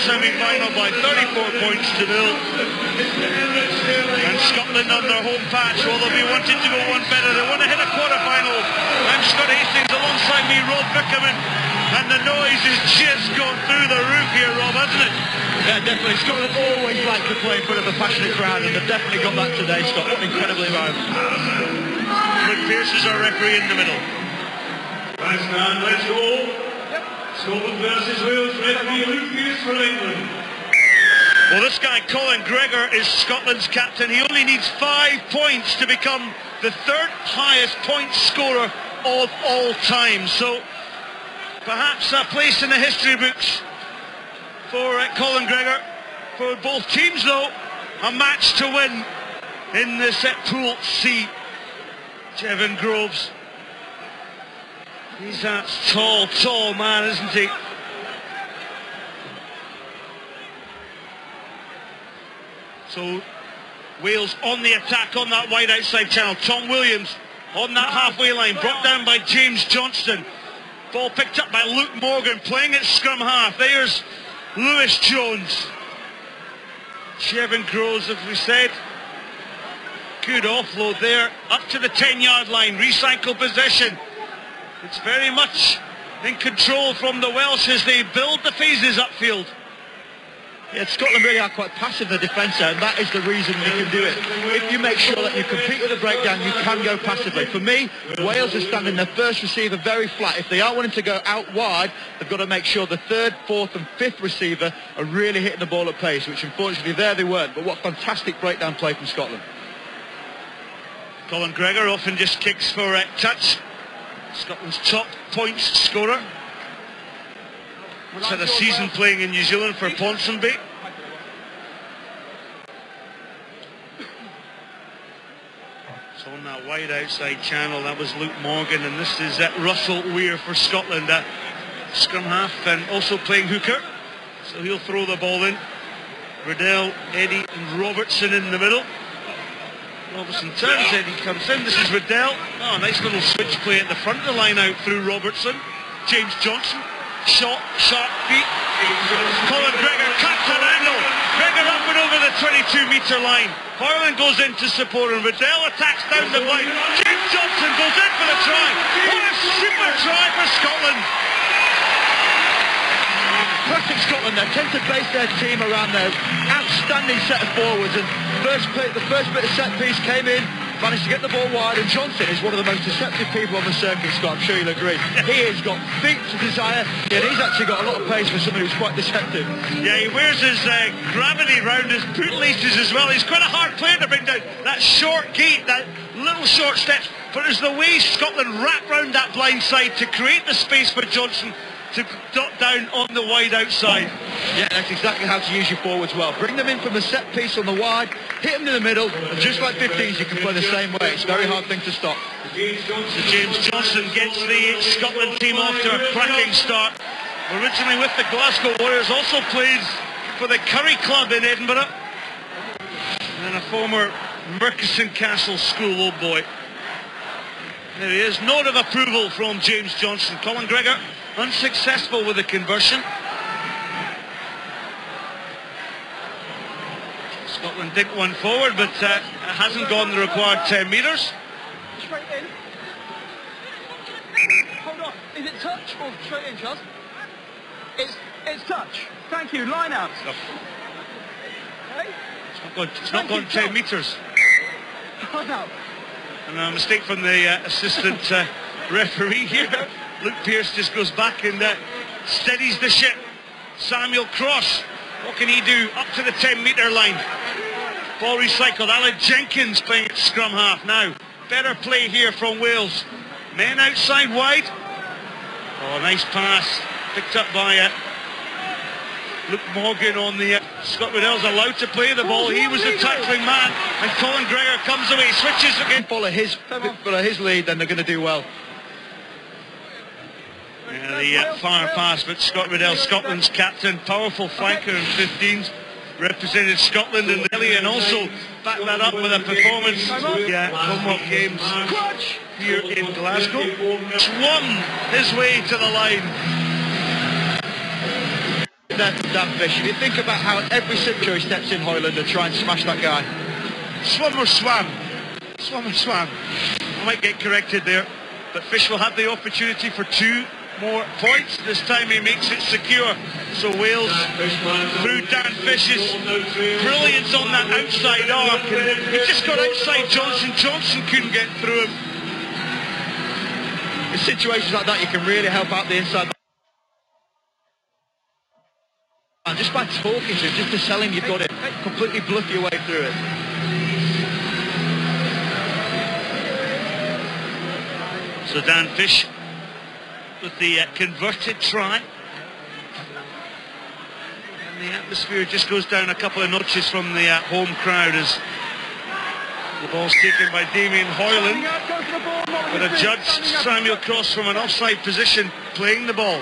semi-final by 34 points to 0. And Scotland on their home patch, well, they'll be wanting to go one better. They want to hit a quarter-final. I'm Scott Hastings, alongside me, Rob Bickerman. And the noise has just gone through the roof here, Rob, hasn't it? Yeah, definitely. Scotland always like to play in front of a passionate crowd, and they've definitely got that today, Scott. What an incredible environment. Luke Pearce is our referee in the middle. Thanks, man. Let's go. Yep. Scotland versus Wales. Referee Luke Pearce for England. Well, this guy, Colin Gregor, is Scotland's captain. He only needs 5 points to become the third highest point scorer of all time. So, perhaps a place in the history books for Colin Gregor. For both teams, though, a match to win in this Pool C. Jevon Groves. He's that tall man, isn't he? So Wales on the attack on that wide outside channel. Tom Williams on that halfway line, brought down by James Johnston. Ball picked up by Luke Morgan, playing at scrum half. There's Lewis Jones. Jevon Groves, as we said. Good offload there, up to the 10-yard line, recycle possession. It's very much in control from the Welsh as they build the phases upfield. Yeah, Scotland really are quite passive, the defence there, and that is the reason they can do it. If you make sure that you compete with the breakdown, you can go passively. For me, Wales are standing their first receiver very flat. If they are wanting to go out wide, they've got to make sure the third, fourth and fifth receiver are really hitting the ball at pace, which unfortunately there they weren't. But what fantastic breakdown play from Scotland. Colin Gregor often just kicks for touch. Scotland's top points scorer. Once had a season playing in New Zealand for Ponsonby. So on that wide outside channel, that was Luke Morgan, and this is Russell Weir for Scotland, scrum half, and also playing hooker. So he'll throw the ball in. Riddell, Eddie and Robertson in the middle. Robertson turns, Eddie comes in. This is Riddell. Oh, nice little switch play at the front of the line out through Robertson. James Johnson. Shot, sharp feet. Colin Gregor cuts an angle. Gregor up and over the 22-metre line. Hoyland goes in to support him. Riddell attacks down the line. James Johnson goes in for the try. What a super try for Scotland. Perfect Scotland there, tend to base their team around their outstanding set of forwards, and the first bit of set piece came in, managed to get the ball wide, and Johnson is one of the most deceptive people on the circuit, Scott, I'm sure you'll agree. He has got feet to desire, and he's actually got a lot of pace for someone who's quite deceptive. Yeah, he wears his gravity round his boot laces as well. He's quite a hard player to bring down. That short gait, that little short steps, but it's the way Scotland wrap round that blind side to create the space for Johnson to dot down on the wide outside. Yeah, that's exactly how to use your forwards well. Bring them in from the set piece on the wide, hit them in the middle, and just like 15s, you can play the same way. It's a very hard thing to stop. So James Johnson gets the Scotland team off to a cracking start. Originally with the Glasgow Warriors, also plays for the Curry Club in Edinburgh. And a former Murchison Castle School old boy. There he is, note of approval from James Johnson. Colin Gregor unsuccessful with the conversion. Scotland did one forward, but it hasn't gone the required 10 metres. Straight in. Hold on. Is it touch or straight in, Charles? It's touch. Thank you. Line out. Okay. It's not gone 10 metres. Line out. And a mistake from the assistant referee here. Luke Pearce just goes back and steadies the ship. Samuel Cross, what can he do? Up to the 10-metre line. Ball recycled. Alan Jenkins playing at scrum half now. Better play here from Wales. Men outside wide. Oh, nice pass. Picked up by Luke Morgan on the... Scott Riddell's allowed to play the ball. He was the tackling man. And Colin Gregor comes away, switches again. Follow his lead, then they're going to do well. Yeah, the fire pass, but Scott Riddell, Scotland's captain, powerful flanker in 15s, represented Scotland in the Ellie, and also backed that up with a performance at Commonwealth Games here in Glasgow. Swung his way to the line. there from Dan Fish. If you think about how every century steps in Hoyland and try and smash that guy. Swum or swam? Swum or swam? I might get corrected there, but Fish will have the opportunity for 2 more points. This time he makes it secure. So Wales, through Dan Fish's brilliance on that outside arc, he just got outside Johnson. Johnson couldn't get through him. In situations like that, you can really help out the inside. And just by talking to him, just to tell him you've got it, completely bluff your way through it. So Dan Fish with the converted try. And the atmosphere just goes down a couple of notches from the home crowd as the ball's taken by Damien Hoyland. But a judge, Samuel Cross, from an offside position, playing the ball.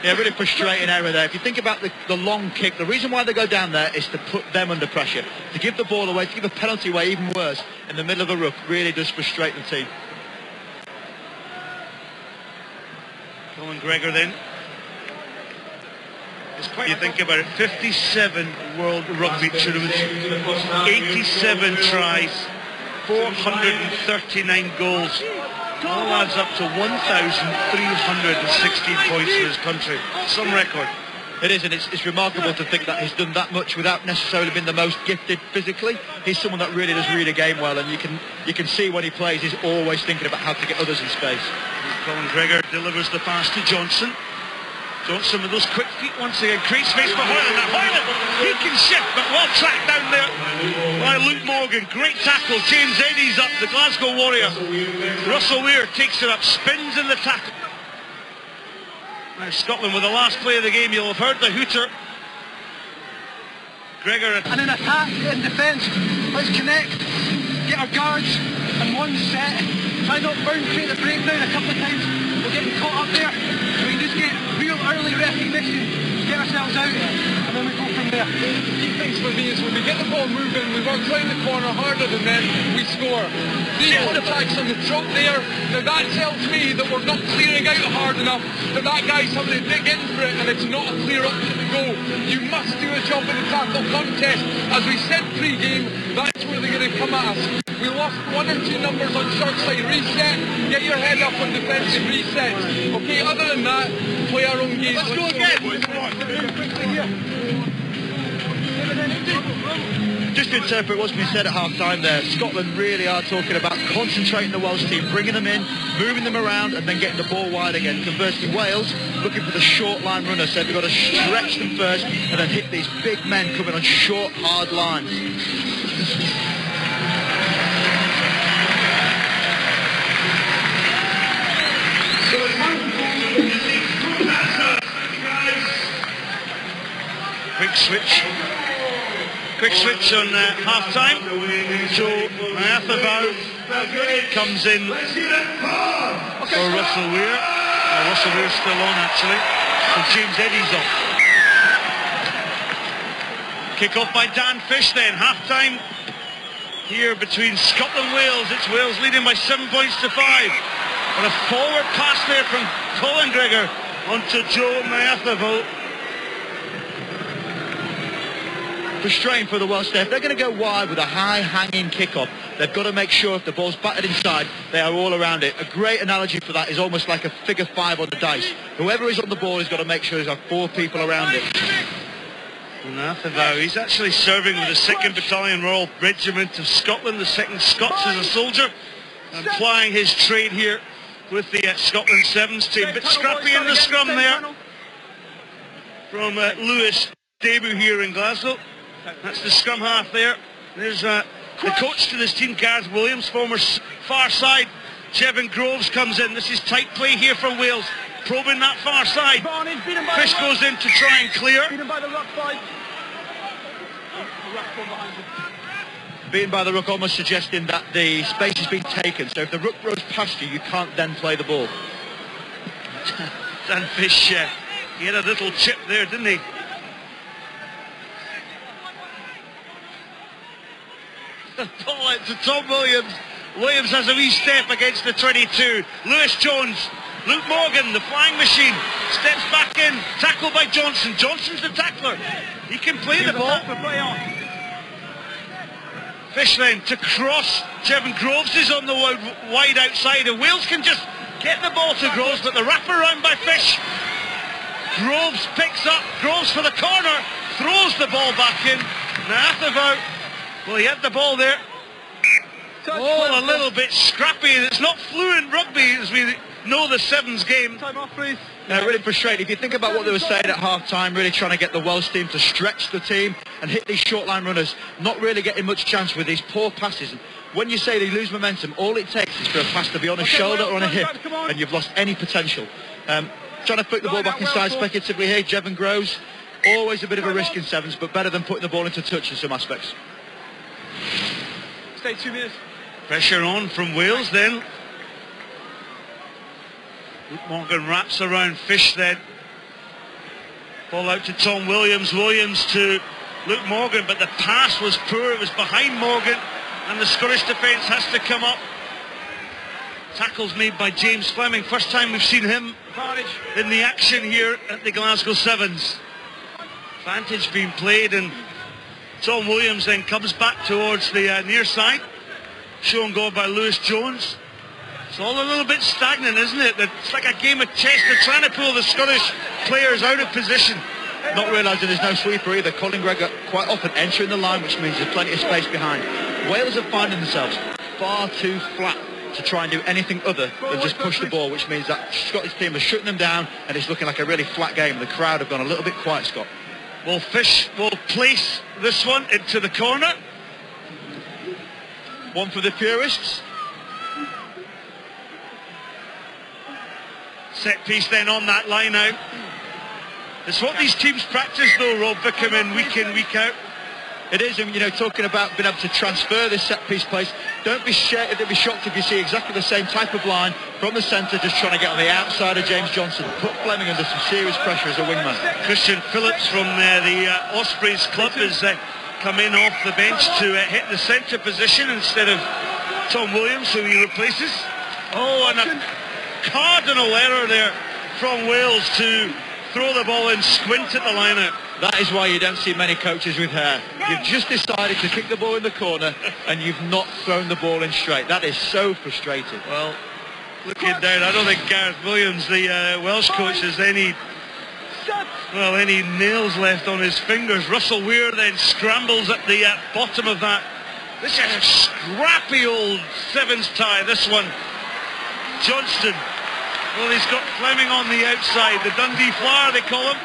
Yeah, really frustrating error there. If you think about the long kick, the reason why they go down there is to put them under pressure. To give the ball away, to give a penalty away, even worse, in the middle of a ruck, really does frustrate the team. Colin Gregor then. You think about it, 57 World Rugby tournaments, 87 tries, 439 goals. All adds up to 1,316 points for his country. Some record. It is, and it's remarkable to think that he's done that much without necessarily being the most gifted physically. He's someone that really does read a game well, and you can see when he plays, he's always thinking about how to get others in space. Colin Gregor delivers the pass to Johnson. Johnson with those quick feet once again, creates space for Hoyland. Now Hoyland, he can shift, but well tracked down there by Luke Morgan. Great tackle. James Eddy's up, the Glasgow Warrior. Russell Weir takes it up, spins in the tackle. Now Scotland with the last play of the game, you'll have heard the hooter. Gregor. And in attack, in defence, let's connect, get our guards in one set. Try not burn, create a breakdown a couple of times. We're getting caught up there. We can just get real early recognition, get ourselves out, and then we go from there. The key things for me is when we get the ball moving, we work round the corner harder than them, we score. 3 contacts on the drop there. Now that tells me that we're not clearing out hard enough, that guy's having to dig in for it, and it's not a clear up to the goal. You must do a job in the tackle contest. As we said pre-game, that's where they're going to come at us. We lost 1 or 2 numbers on short side reset. Get your head up on defensive resets. Okay, other than that, play our own game. Let's go again. Just to interpret what's been said at half-time there, Scotland really are talking about concentrating the Welsh team, bringing them in, moving them around, and then getting the ball wide again. Conversely, Wales looking for the short line runner, so they've got to stretch them first and then hit these big men coming on short, hard lines. Quick switch on half-time. Joe Mathabau comes in for Russell Weir. Russell Weir's still on actually. So James Eddy's off. Kick off by Dan Fish then. Half-time here between Scotland and Wales. It's Wales leading by 7 points to 5. And a forward pass there from Colin Gregor onto Joe Mathabau. Frustrating for the Welsh there. If they're going to go wide with a high hanging kick-off, they've got to make sure if the ball's battered inside, they are all around it. A great analogy for that is almost like a figure 5 on the dice. Whoever is on the ball has got to make sure there's 4 people around it. Mathabau, he's actually serving with the 2nd Battalion Royal Regiment of Scotland, the 2nd Scots as a soldier, and plying his trade here with the Scotland Sevens team. Bit scrappy in the scrum there from Lewis' debut here in Glasgow. That's the scrum half there. There's the coach to this team, Gareth Williams, former far side. Jevon Groves comes in. This is tight play here from Wales, probing that far side. Fish goes in to try and clear. Beaten by the ruck, almost suggesting that the space has been taken. So if the ruck goes past you, you can't then play the ball. Dan Fish, he had a little chip there, didn't he? The ball out to Tom Williams. Williams has a wee step against the 22. Lewis Jones, Luke Morgan, the flying machine. steps back in, tackled by Johnson. Johnson's the tackler. He can play the ball. Fish then to cross. Jevon Groves is on the wide outside, and Wales can just get the ball to Groves, but the wraparound by Fish. Groves picks up, Groves for the corner, throws the ball back in. Nathavow, well, he had the ball there. Oh, a little bit scrappy. It's not fluent rugby as we know the Sevens game. Time off, please. Really frustrating. If you think about what they were saying at half-time, really trying to get the Welsh team to stretch the team and hit these short-line runners, not really getting much chance with these poor passes. When you say they lose momentum, all it takes is for a pass to be on a shoulder or on a hip, and you've lost any potential. Trying to put the ball back inside speculatively here, Jevon Groves, always a bit of a risk in Sevens, but better than putting the ball into touch in some aspects. Stay 2 minutes. Pressure on from Wales then. Luke Morgan wraps around Fish then. Ball out to Tom Williams. Williams to Luke Morgan, but the pass was poor. It was behind Morgan, and the Scottish defence has to come up. Tackles made by James Fleming. First time we've seen him in the action here at the Glasgow Sevens. Advantage being played, and Tom Williams then comes back towards the near side. Shown goal by Lewis Jones. It's all a little bit stagnant, isn't it? It's like a game of chess. They're trying to pull the Scottish players out of position. Not realising there's no sweeper either. Colin Gregor quite often entering the line, which means there's plenty of space behind. Wales are finding themselves far too flat to try and do anything other than just push the ball, which means that Scottish team are shutting them down, and it's looking like a really flat game. The crowd have gone a little bit quiet, Scott. Well, Fish will place this one into the corner. One for the purists. Set piece then on that line out. It's what these teams practice though, Rob, they come in, week out. It is, and you know, talking about being able to transfer this set piece place, don't be shocked if you see exactly the same type of line from the centre, just trying to get on the outside of James Johnson, put Fleming under some serious pressure as a wingman. Christian Phillips from the Ospreys club has come in off the bench to hit the centre position instead of Tom Williams, who he replaces. Oh, and a cardinal error there from Wales to throw the ball in squint at the line-out. That is why you don't see many coaches with hair. You've just decided to kick the ball in the corner and you've not thrown the ball in straight. That is so frustrating. Well, looking down, I don't think Gareth Williams, the Welsh coach, has any nails left on his fingers. Russell Weir then scrambles at the bottom of that. This is a scrappy old Sevens tie, this one. Johnston. Well, he's got Fleming on the outside. The Dundee Flower, they call him.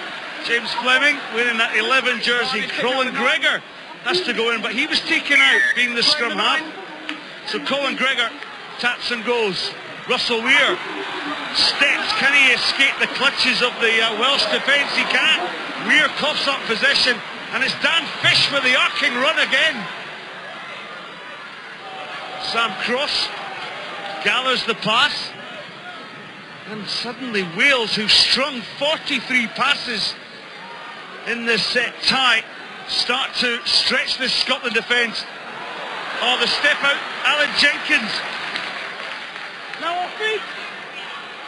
James Fleming wearing that 11 jersey. Colin Gregor has to go in, but he was taken out being the scrum half. So Colin Gregor taps and goes. Russell Weir steps. Can he escape the clutches of the Welsh defence? He can't. Weir coughs up possession, and it's Dan Fish with the arcing run again. Sam Cross gathers the pass, and suddenly Wales, who've strung 43 passes in this tie, start to stretch this Scotland defence. Oh, the step out, Alan Jenkins. Now off feet.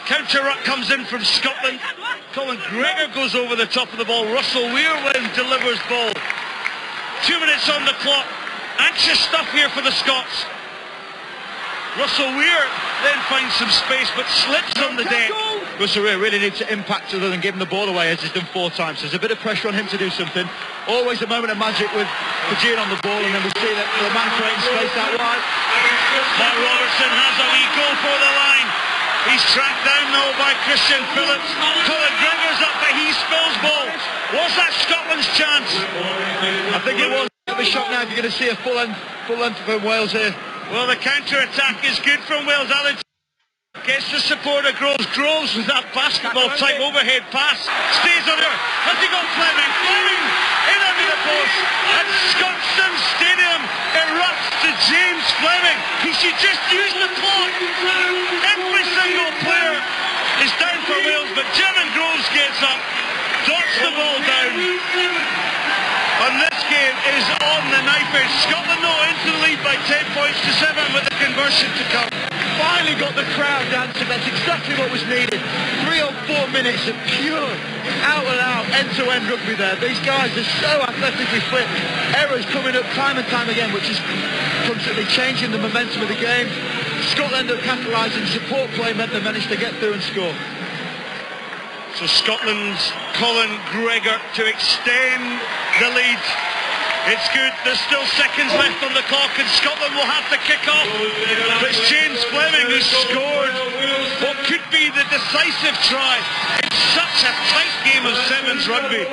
Counter-ruck comes in from Scotland. Colin Gregor goes over the top of the ball. Russell Weir then delivers ball. 2 minutes on the clock. Anxious stuff here for the Scots. Russell Weir then finds some space but slips on the deck. Russell Weir really needs to impact other than giving the ball away, as he's done 4 times. There's a bit of pressure on him to do something. Always a moment of magic with Fijian on the ball, and then we see that the man creating space out wide. Mark Robertson has a wee goal for the line. He's tracked down though by Christian Phillips. Colin Gregor's up, but he spills ball. Was that Scotland's chance? I think it was. It'll be shocked now if you're going to see a full length from Wales here. Well, the counter-attack is good from Wales. Alan gets the support of Groves. Groves with that basketball-type overhead pass. Stays on her. Has he got Fleming? Fleming in under the post. And Scotstoun Stadium erupts to James Fleming. He should just use the clock. Every single player is down for Wales, but Jevon Groves gets up, dots the ball down. And this game is on the knife edge. Scotland now into the lead by 10 points to 7 with the conversion to come. finally got the crowd dancing. That's exactly what was needed. 3 or 4 minutes of pure, out-and-out, end-to-end rugby there. These guys are so athletically fit. Errors coming up time and time again, which is constantly changing the momentum of the game. Scotland are capitalising. Support play meant they managed to get through and score. So Scotland's Colin Gregor to extend the lead. It's good. There's still seconds left on the clock and Scotland will have to kick off. But it's James Fleming who scored what could be the decisive try in such a tight game of sevens rugby.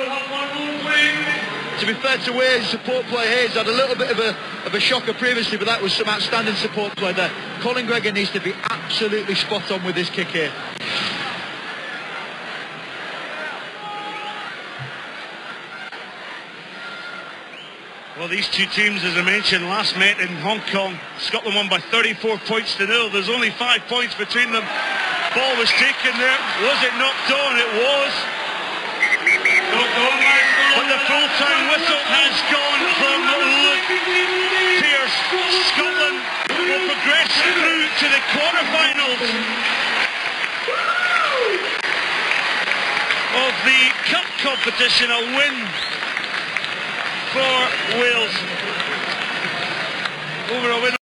To be fair to Wales, support play here, he's had a little bit of a shocker previously, but that was some outstanding support play there. Colin Gregor needs to be absolutely spot on with this kick here. Well, these two teams, as I mentioned, last met in Hong Kong. Scotland won by 34 points to 0. There's only 5 points between them. Ball was taken there. Was it knocked on? It was. But the full-time whistle has gone from Luke Pearce. Scotland will progress through to the quarterfinals of the Cup competition. A win for Wales over a win